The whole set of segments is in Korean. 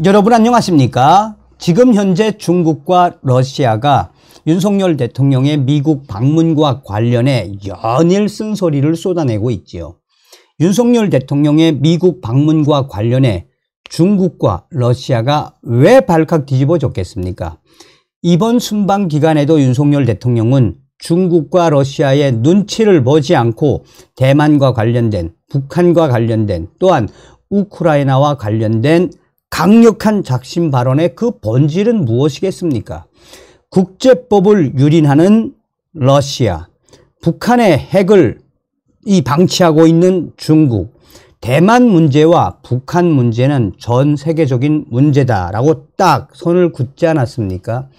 여러분 안녕하십니까? 지금 현재 중국과 러시아가 윤석열 대통령의 미국 방문과 관련해 연일 쓴소리를 쏟아내고 있지요. 윤석열 대통령의 미국 방문과 관련해 중국과 러시아가 왜 발칵 뒤집어 졌겠습니까? 이번 순방 기간에도 윤석열 대통령은 중국과 러시아의 눈치를 보지 않고 대만과 관련된, 북한과 관련된, 또한 우크라이나와 관련된 강력한 작심 발언의 그 본질은 무엇이겠습니까? 국제법을 유린하는 러시아, 북한의 핵을 방치하고 있는 중국, 대만 문제와 북한 문제는 전 세계적인 문제다라고 딱 선을 긋지 않았습니까?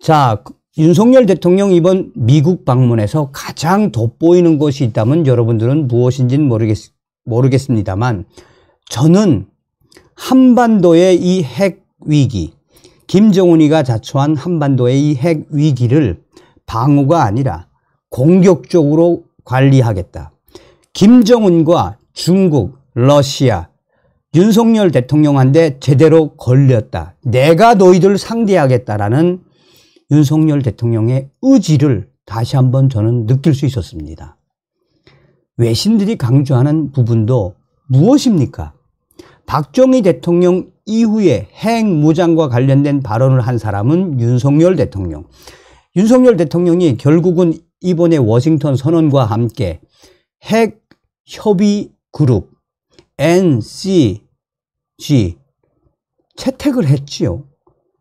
자, 윤석열 대통령 이번 미국 방문에서 가장 돋보이는 것이 있다면 여러분들은 무엇인지는 모르겠습니다만 저는 한반도의 이 핵 위기, 김정은이가 자초한 한반도의 이 핵 위기를 방어가 아니라 공격적으로 관리하겠다. 김정은과 중국, 러시아, 윤석열 대통령한테 제대로 걸렸다. 내가 너희들 상대하겠다라는 윤석열 대통령의 의지를 다시 한번 저는 느낄 수 있었습니다. 외신들이 강조하는 부분도 무엇입니까? 박정희 대통령 이후에 핵무장과 관련된 발언을 한 사람은 윤석열 대통령. 윤석열 대통령이 결국은 이번에 워싱턴 선언과 함께 핵협의그룹 NCG 채택을 했지요.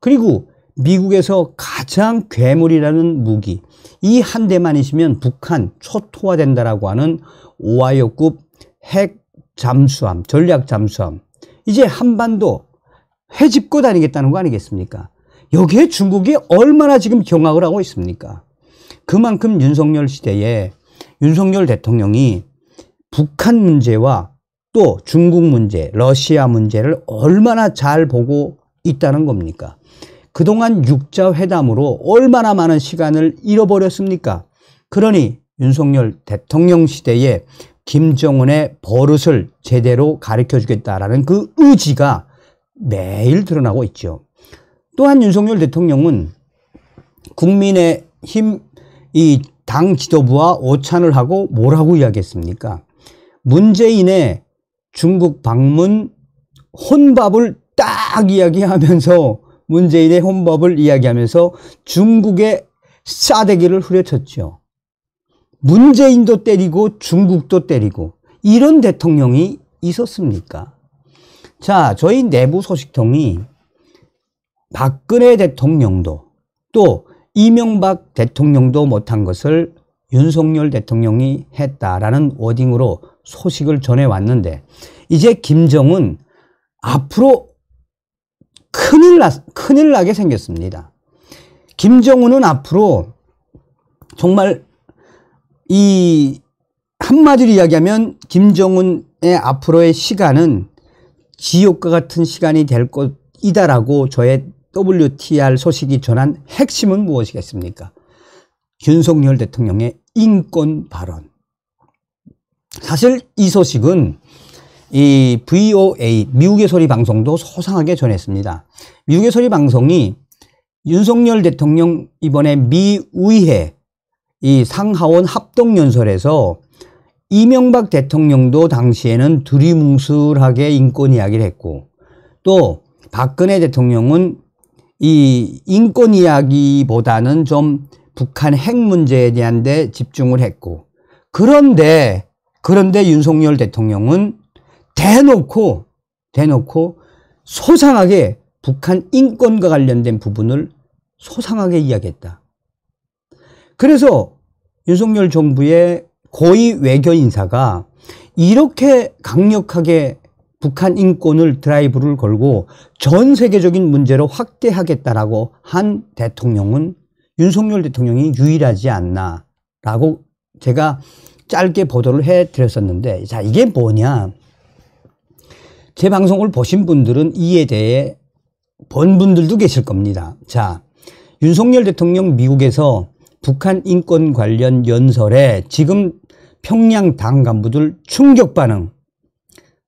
그리고 미국에서 가장 괴물이라는 무기, 이 한 대만 있으면 북한 초토화된다라고 하는 오하이오급 핵 잠수함, 전략 잠수함, 이제 한반도 회집고 다니겠다는 거 아니겠습니까? 여기에 중국이 얼마나 지금 경악을 하고 있습니까? 그만큼 윤석열 시대에 윤석열 대통령이 북한 문제와 또 중국 문제, 러시아 문제를 얼마나 잘 보고 있다는 겁니까? 그동안 육자 회담으로 얼마나 많은 시간을 잃어버렸습니까? 그러니 윤석열 대통령 시대에 김정은의 버릇을 제대로 가르쳐 주겠다라는 그 의지가 매일 드러나고 있죠. 또한 윤석열 대통령은 국민의힘 이 당 지도부와 오찬을 하고 뭐라고 이야기했습니까? 문재인의 중국 방문 혼밥을 딱 이야기하면서 문재인의 혼밥을 이야기하면서 중국의 싸대기를 후려쳤죠. 문재인도 때리고 중국도 때리고 이런 대통령이 있었습니까? 자, 저희 내부 소식통이 박근혜 대통령도 또 이명박 대통령도 못한 것을 윤석열 대통령이 했다라는 워딩으로 소식을 전해왔는데 이제 김정은 앞으로 큰일 나게 생겼습니다. 김정은은 앞으로 정말 이 한마디로 이야기하면 김정은의 앞으로의 시간은 지옥과 같은 시간이 될 것이다라고 저의 WTR 소식이 전한 핵심은 무엇이겠습니까? 윤석열 대통령의 인권 발언. 사실 이 소식은 이 VOA 미국의 소리 방송도 소상하게 전했습니다. 미국의 소리 방송이 윤석열 대통령 이번에 미의회 이 상하원 합동연설에서 이명박 대통령도 당시에는 두리뭉술하게 인권 이야기를 했고 또 박근혜 대통령은 이 인권 이야기보다는 좀 북한 핵 문제에 대한 데 집중을 했고 그런데 윤석열 대통령은 대놓고 소상하게 북한 인권과 관련된 부분을 소상하게 이야기했다. 그래서 윤석열 정부의 고위 외교 인사가 이렇게 강력하게 북한 인권을 드라이브를 걸고 전 세계적인 문제로 확대하겠다라고 한 대통령은 윤석열 대통령이 유일하지 않나라고 제가 짧게 보도를 해드렸었는데 자, 이게 뭐냐. 제 방송을 보신 분들은 이에 대해 본 분들도 계실 겁니다. 자, 윤석열 대통령 미국에서 북한 인권 관련 연설에 지금 평양 당 간부들 충격 반응.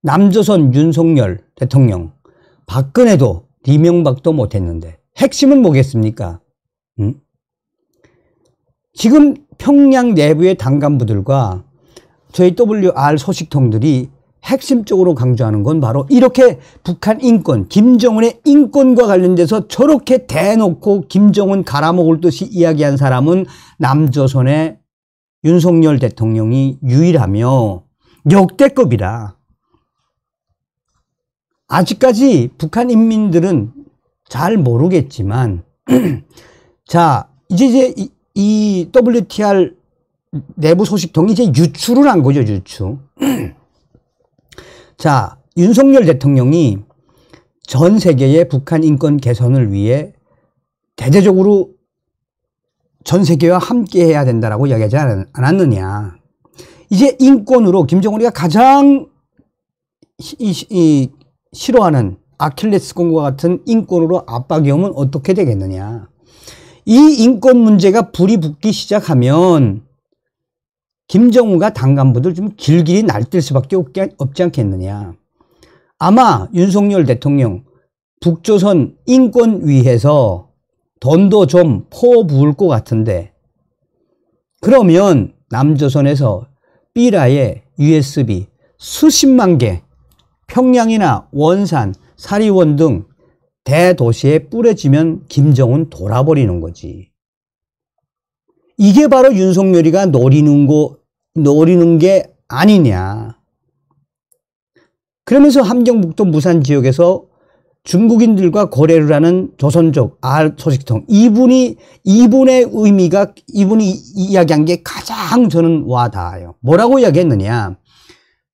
남조선 윤석열 대통령 박근혜도 이명박도 못했는데 핵심은 뭐겠습니까? 지금 평양 내부의 당 간부들과 JWR 소식통들이 핵심적으로 강조하는 건 바로 이렇게 북한 인권, 김정은의 인권과 관련돼서 저렇게 대놓고 김정은 갈아먹을 듯이 이야기한 사람은 남조선의 윤석열 대통령이 유일하며 역대급이라. 아직까지 북한 인민들은 잘 모르겠지만 자, 이제 이 WTR 내부 소식통이 이제 유출을 한 거죠, 유출. 자, 윤석열 대통령이 전 세계의 북한 인권 개선을 위해 대대적으로 전 세계와 함께 해야 된다라고 이야기하지 않았느냐. 이제 인권으로 김정은이가 가장 싫어하는 아킬레스건과 같은 인권으로 압박해오면 어떻게 되겠느냐. 이 인권 문제가 불이 붙기 시작하면 김정은과 당 간부들 좀 길길이 날뛸 수밖에 없지 않겠느냐. 아마 윤석열 대통령 북조선 인권위에서 돈도 좀 퍼부을 것 같은데, 그러면 남조선에서 삐라의 USB 수십만 개 평양이나 원산, 사리원 등 대도시에 뿌려지면 김정은 돌아버리는 거지. 이게 바로 윤석열이가 노리는 게 아니냐. 그러면서 함경북도 무산 지역에서 중국인들과 거래를 하는 조선족 R 소식통, 이분의 의미가, 이분이 이야기한 게 가장 저는 와닿아요. 뭐라고 이야기했느냐.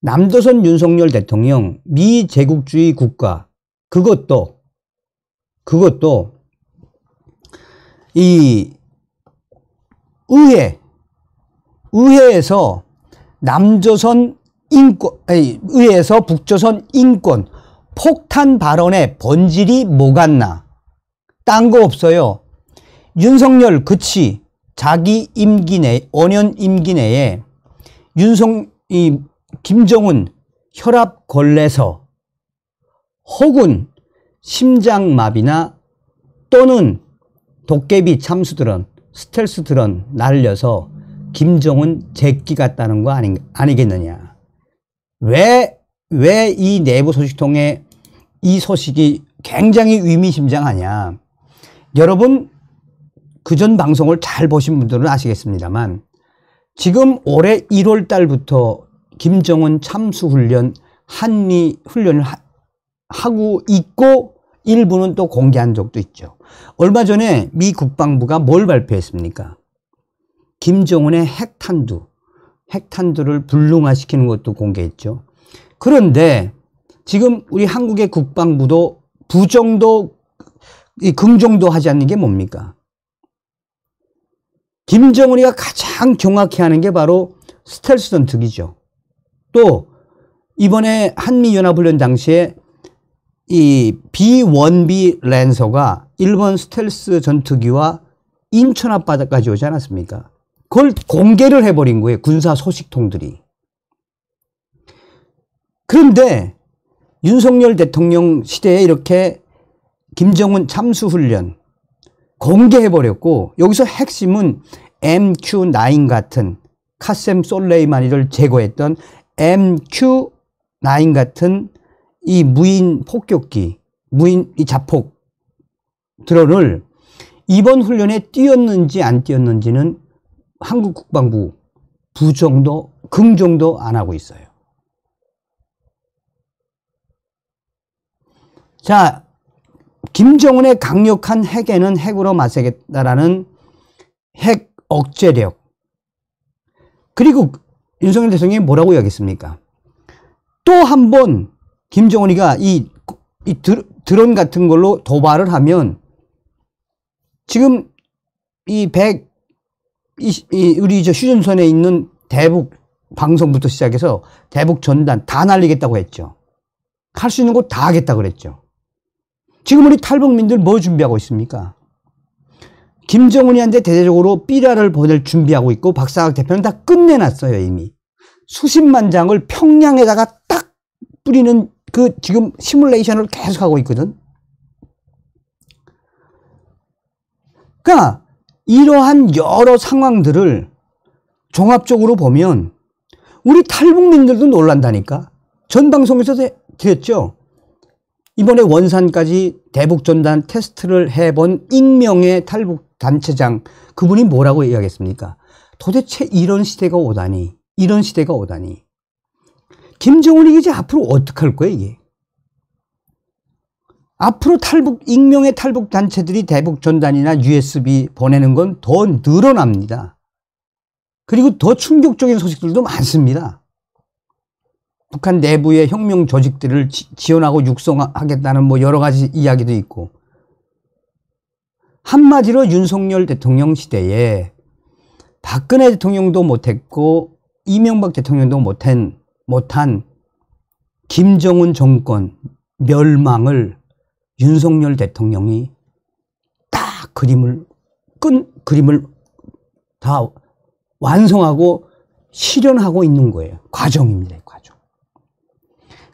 남조선 윤석열 대통령 미제국주의 국가, 그것도 이 의회에서 남조선 인권, 의회에서 북조선 인권 폭탄 발언의 본질이 뭐겠나? 딴 거 없어요. 윤석열 그치 자기 임기 내 5년 임기 내에 김정은 혈압 걸려서 혹은 심장마비나 또는 도깨비 참수들은 스텔스 드론 날려서 김정은 제끼 갔다는 거 아니겠느냐. 왜 이 내부 소식통에 이 소식이 굉장히 의미심장하냐. 여러분 그전 방송을 잘 보신 분들은 아시겠습니다만 지금 올해 1월 달부터 김정은 참수훈련 한미 훈련을 하고 있고 일부는 또 공개한 적도 있죠. 얼마 전에 미 국방부가 뭘 발표했습니까? 김정은의 핵탄두를 불능화시키는 것도 공개했죠. 그런데 지금 우리 한국의 국방부도 부정도 긍정도 하지 않는 게 뭡니까? 김정은이가 가장 경악해하는 게 바로 스텔스 전투기죠. 또 이번에 한미연합훈련 당시에 이 B-1B 랜서가 일본 스텔스 전투기와 인천 앞바다까지 오지 않았습니까? 그걸 공개를 해버린 거예요. 군사 소식통들이. 그런데 윤석열 대통령 시대에 이렇게 김정은 참수훈련 공개해버렸고, 여기서 핵심은 MQ-9 같은 카셈 솔레이마니를 제거했던 MQ-9 같은 이 무인 폭격기, 무인 이 자폭 드론을 이번 훈련에 띄웠는지 안 띄웠는지는 한국 국방부 부정도 긍정도 안 하고 있어요. 자, 김정은의 강력한 핵에는 핵으로 맞서겠다라는 핵 억제력. 그리고 윤석열 대통령이 뭐라고 이야기했습니까? 또 한 번 김정은이가 이 드론 같은 걸로 도발을 하면 지금 우리 휴전선에 있는 대북 방송부터 시작해서 대북 전단 다 날리겠다고 했죠. 할 수 있는 거 다 하겠다 그랬죠. 지금 우리 탈북민들 뭐 준비하고 있습니까? 김정은이한테 대대적으로 삐라를 보낼 준비하고 있고, 박사학 대표는 다 끝내놨어요. 이미 수십만 장을 평양에다가 딱 뿌리는 그 지금 시뮬레이션을 계속하고 있거든. 그러니까 이러한 여러 상황들을 종합적으로 보면 우리 탈북민들도 놀란다니까. 전 방송에서 드렸죠. 이번에 원산까지 대북전단 테스트를 해본 익명의 탈북단체장, 그분이 뭐라고 이야기했습니까? 도대체 이런 시대가 오다니, 이런 시대가 오다니. 김정은이 이제 앞으로 어떡할 거야, 이게? 앞으로 익명의 탈북단체들이 대북전단이나 USB 보내는 건 더 늘어납니다. 그리고 더 충격적인 소식들도 많습니다. 북한 내부의 혁명 조직들을 지원하고 육성하겠다는 뭐 여러 가지 이야기도 있고. 한마디로 윤석열 대통령 시대에 박근혜 대통령도 못했고 이명박 대통령도 못한 김정은 정권 멸망을 윤석열 대통령이 딱 그림을 다 완성하고 실현하고 있는 거예요. 과정입니다. 과정.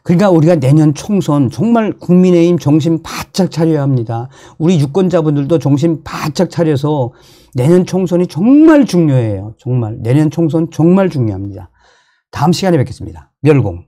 그러니까 우리가 내년 총선 정말 국민의힘 정신 바짝 차려야 합니다. 우리 유권자분들도 정신 바짝 차려서 내년 총선이 정말 중요해요. 정말 내년 총선 정말 중요합니다. 다음 시간에 뵙겠습니다. 멸공.